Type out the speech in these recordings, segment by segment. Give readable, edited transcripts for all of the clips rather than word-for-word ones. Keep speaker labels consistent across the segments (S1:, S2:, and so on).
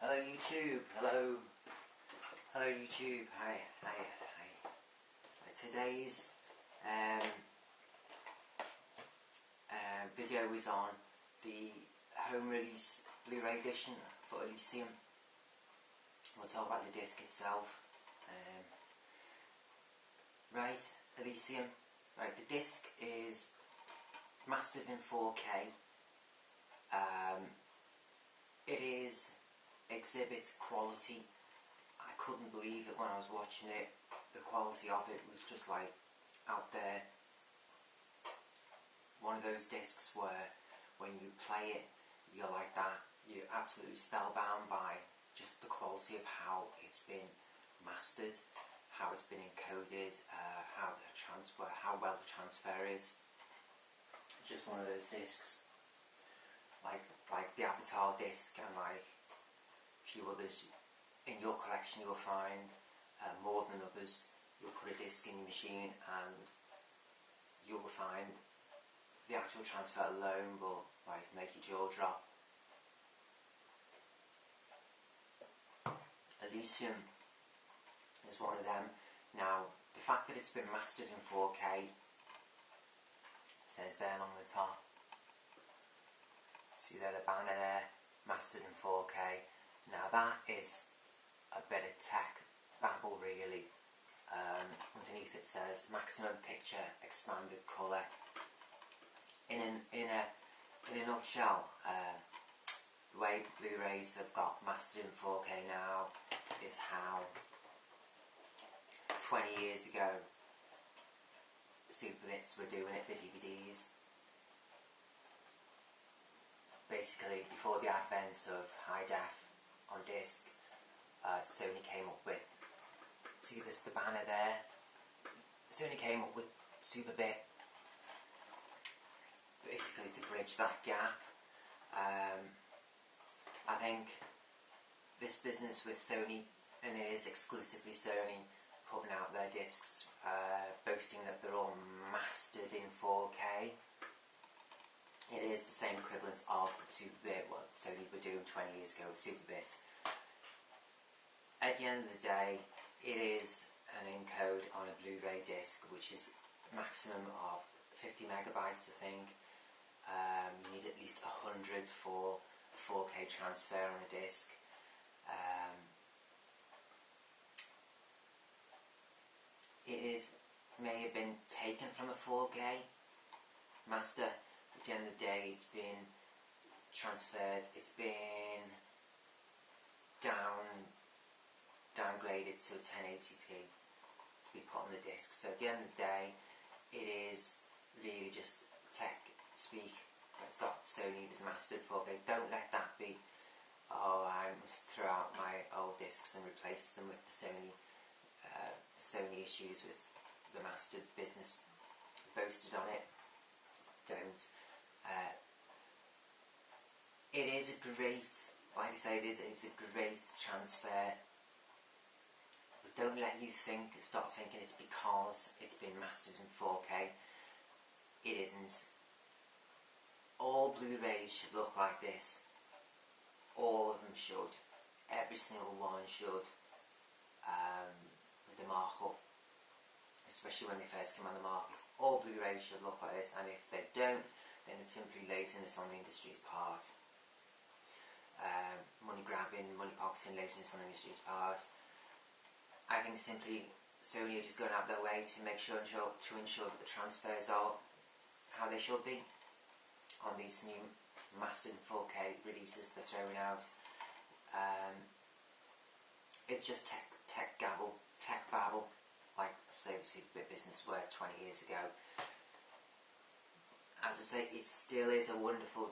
S1: Hello YouTube, hello YouTube, hi. Today's video is on the home release Blu-ray edition for Elysium. We'll talk about the disc itself. Right, Elysium. Right, the disc is mastered in 4K. It is exhibit quality. I couldn't believe it when I was watching it. The quality of it was just like out there. One of those discs where when you play it, you're like that. You're absolutely spellbound by just the quality of how it's been mastered, how it's been encoded, how well the transfer is. Just one of those discs, like the Avatar disc, and like a few others in your collection you'll find more than others. You'll put a disc in your machine and you'll find the actual transfer alone will like make your jaw drop. Elysium is one of them. Now, the fact that it's been mastered in 4K, says there along the top. See there, the banner there, mastered in 4K. Now that is a bit of tech babble really. Underneath it says maximum picture expanded colour. In a nutshell, the way Blu-rays have got mastered in 4K now is how 20 years ago Superbits were doing it for DVDs. Basically, before the advent of high def on disc, Sony came up with, see there's the banner there, Sony came up with Superbit, basically to bridge that gap. I think this business with Sony, and it is exclusively Sony, putting out their discs, boasting that they're all mastered in 4K. It is the same equivalent of Superbit, what Sony were doing 20 years ago with Superbit. At the end of the day, it is an encode on a Blu-ray disc, which is a maximum of 50 megabytes, I think. You need at least 100 for a 4K transfer on a disc. It may have been taken from a 4K master. At the end of the day, it's been transferred, it's been downgraded to a 1080p to be put on the disc. So at the end of the day, it is really just tech speak. It's got Sony, there's mastered 4K. Don't let that be, oh, I must throw out my old discs and replace them with the Sony issues with the mastered business boasted on it. Don't. It is a great, like I say, it's a great transfer, but don't let you start thinking it's because it's been mastered in 4K. It isn't. All Blu-rays should look like this. All of them should. Every single one should. With the markup, especially when they first came on the market, all Blu-rays should look like this, and if they don't, then it's simply laziness on the industry's part. Money grabbing, money pocketing, laziness on the industry's part. I think simply Sony are just going out of their way to ensure that the transfers are how they should be on these new mastered 4K releases they're throwing out. It's just tech babble, like say the Superbit business were 20 years ago. As I say, it still is a wonderful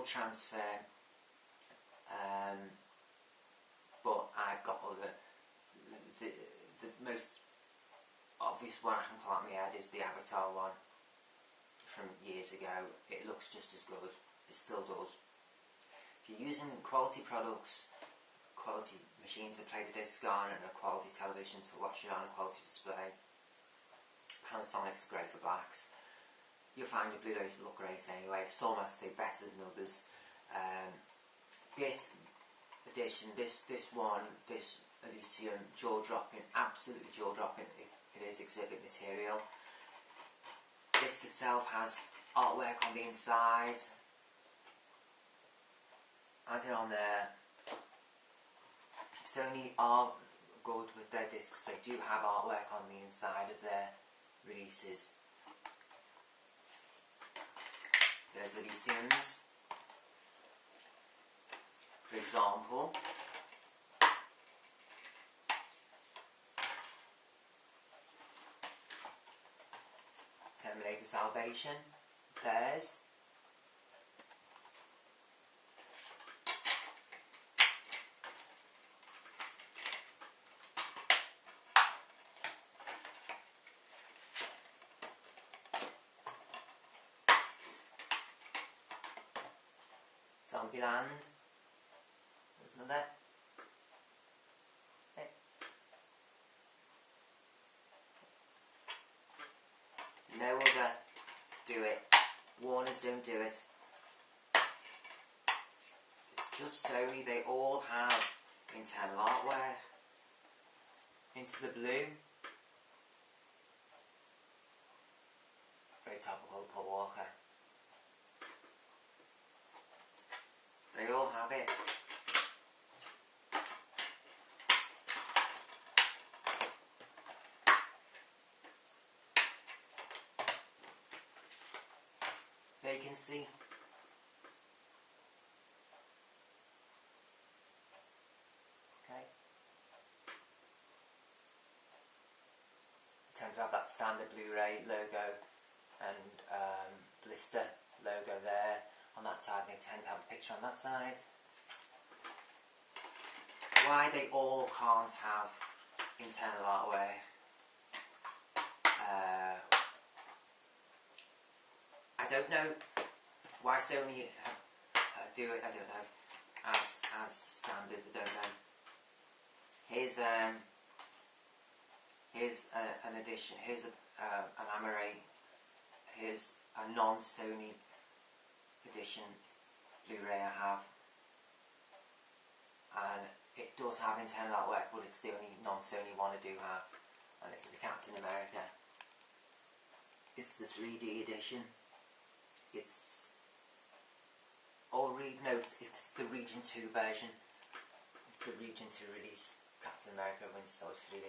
S1: transfer, but I've got the most obvious one I can pull out my head is the Avatar one from years ago. It looks just as good, it still does. If you're using quality products, quality machine to play the disc on, and a quality television to watch it on, a quality display, Panasonic's great for blacks. You'll find your Blu-rays look great anyway. Some must say better than others. edition, this Elysium, jaw-dropping, absolutely jaw-dropping. It is exhibit material. Disc itself has artwork on the inside, as in on there. Sony are good with their discs. They do have artwork on the inside of their releases. There's Elysiums, for example. Terminator Salvation, there's. Zombieland, there's another. Hey. No other do it. Warners don't do it. It's just Sony. They all have internal artwork. Into the Blue. Very topical, Paul Walker. They all have it. Vacancy. Okay. You tend to have that standard Blu-ray logo and blister logo there. On that side, they tend to have a picture on that side. Why they all can't have internal artwork, I don't know. Why Sony do it, I don't know. As standard, I don't know. Here's an edition. Here's an Amore. Here's a non-Sony edition Blu-ray I have, and it does have internal artwork, but it's the only non-Sony one I do have, and it's the Captain America. It's the 3D edition. It's it's the Region 2 version. It's the Region 2 release, Captain America Winter Soldier 3D.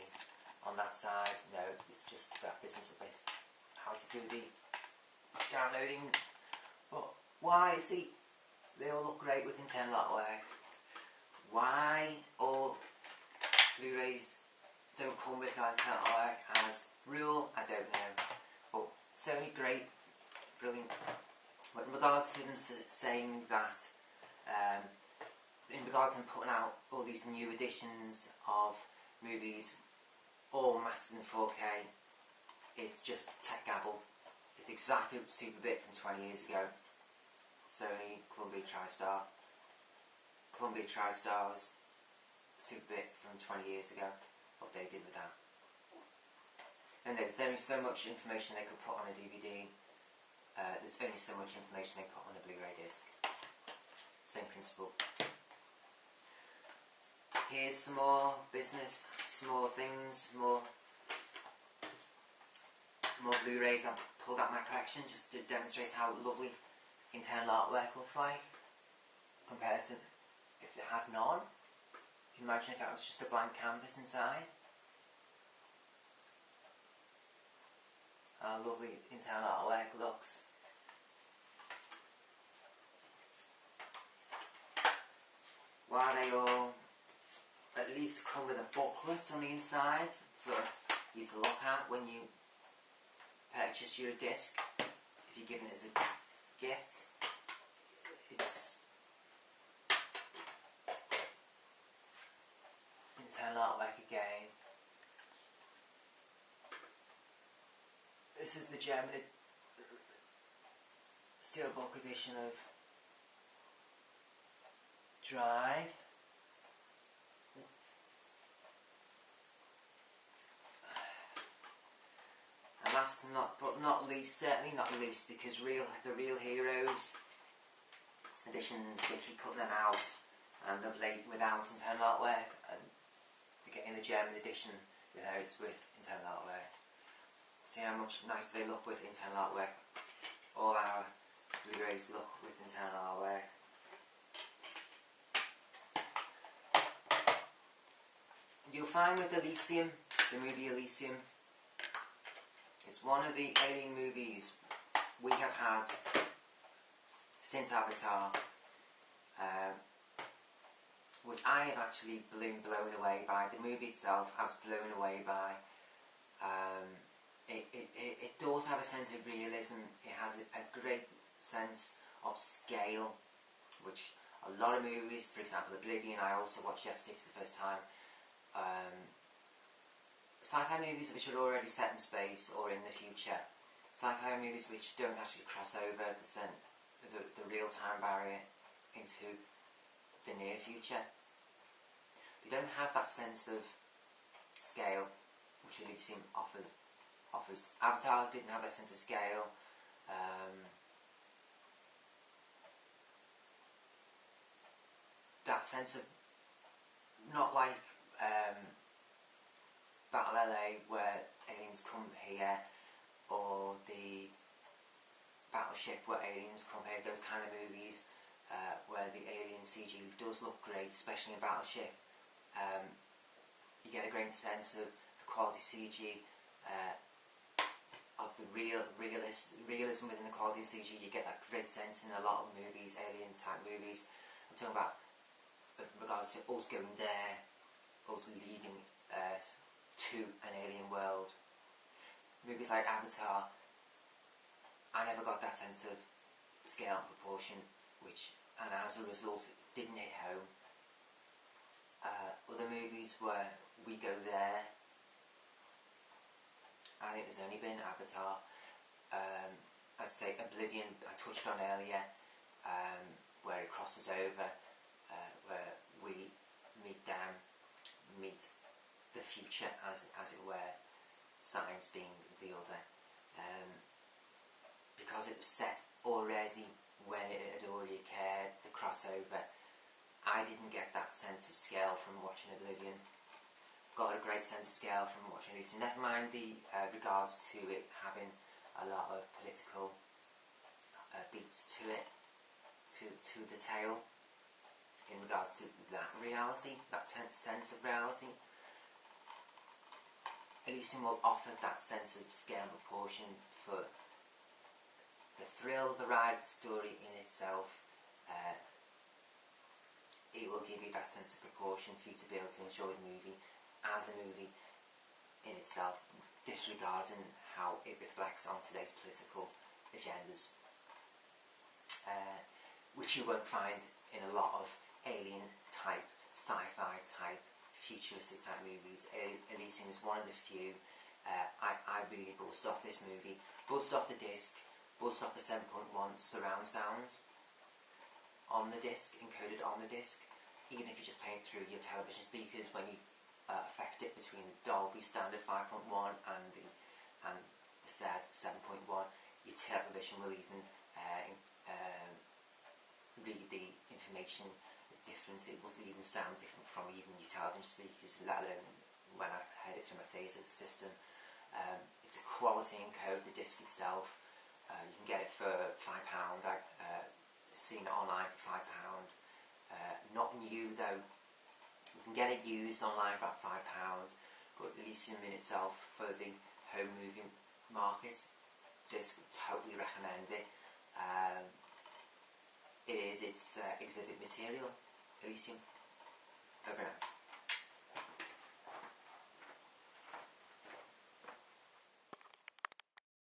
S1: On that side, no, it's just that business with how to do the downloading. But why, see, they all look great with internal artwork. Why all Blu-rays don't come with that internal artwork as rule, I don't know. But Sony, great, brilliant. But in regards to them saying that, in regards to them putting out all these new editions of movies, all mastered in 4K, it's just tech gabble. It's exactly Superbit from 20 years ago. Sony, Columbia TriStar. Columbia TriStar was Superbit from 20 years ago. What they did with that. And there's only so much information they could put on a DVD. There's only so much information they put on a Blu-ray disc. Same principle. Here's some more business, some more things, more Blu-rays I've pulled out my collection just to demonstrate how lovely internal artwork looks like compared to if they had none. Can you imagine if that was just a blank canvas inside? How lovely internal artwork looks. Why they all at least come with a booklet on the inside for you to look at when you purchase your disc. If you're given it as a gift, it's internal artwork again. This is the German steelbook edition of Drive. And last but not least, certainly not least, because the Real Heroes editions, they keep putting them out and of late without internal artwork, and getting the German edition with internal artwork. See how much nicer they look with internal artwork. All our Blu-rays look with internal artwork. You'll find with Elysium, the movie Elysium, it's one of the alien movies we have had since Avatar, which I have actually been blown away by. The movie itself I was blown away by. It does have a sense of realism. It has a great sense of scale, which a lot of movies, for example Oblivion, I also watched yesterday for the first time. Sci-fi movies which are already set in space or in the future, sci-fi movies which don't actually cross over the real-time barrier into the near future. They don't have that sense of scale which Elysium offers. Avatar didn't have that sense of scale. That sense of, not like Battle LA where aliens come here, or the Battleship where aliens come here, those kind of movies where the alien CG does look great, especially in Battleship. You get a great sense of the quality CG, of the realism within the quality of CG. You get that great sense in a lot of movies, alien type movies. I'm talking about with regards to us going there, us leaving to an alien world. Movies like Avatar, I never got that sense of scale and proportion, and as a result didn't hit home. Other movies where we go there, I think there's only been Avatar. As I say, Oblivion I touched on earlier, where it crosses over, where we meet the future as it were, science being the other. Because it was set already when it had already occurred, the crossover, I didn't get that sense of scale from watching Oblivion. Got a great sense of scale from watching Elysium. Never mind the regards to it having a lot of political beats to it, to the tale, in regards to that reality, that sense of reality. Elysium will offer that sense of scale and proportion for the thrill, the ride, the story in itself. It will give you that sense of proportion for you to be able to enjoy the movie as a movie in itself, disregarding how it reflects on today's political agendas, which you won't find in a lot of alien type, sci-fi type, futuristic type movies. Elysium is one of the few. I really buzzed off this movie, buzzed off the disc, buzzed off the 7.1 surround sound on the disc, encoded on the disc. Even if you're just playing through your television speakers, when you affect it between Dolby standard 5.1 and the said 7.1, your television will even read the information different. It will even sound different from even your television speakers, let alone when I heard it through my theatre system. It's a quality encode, the disc itself. You can get it for £5. I've seen it online for £5. Not new though. You can get it used online for about £5, but Elysium in itself, for the home movie market, disc, totally recommend it. It's exhibit material. Elysium. Over and out.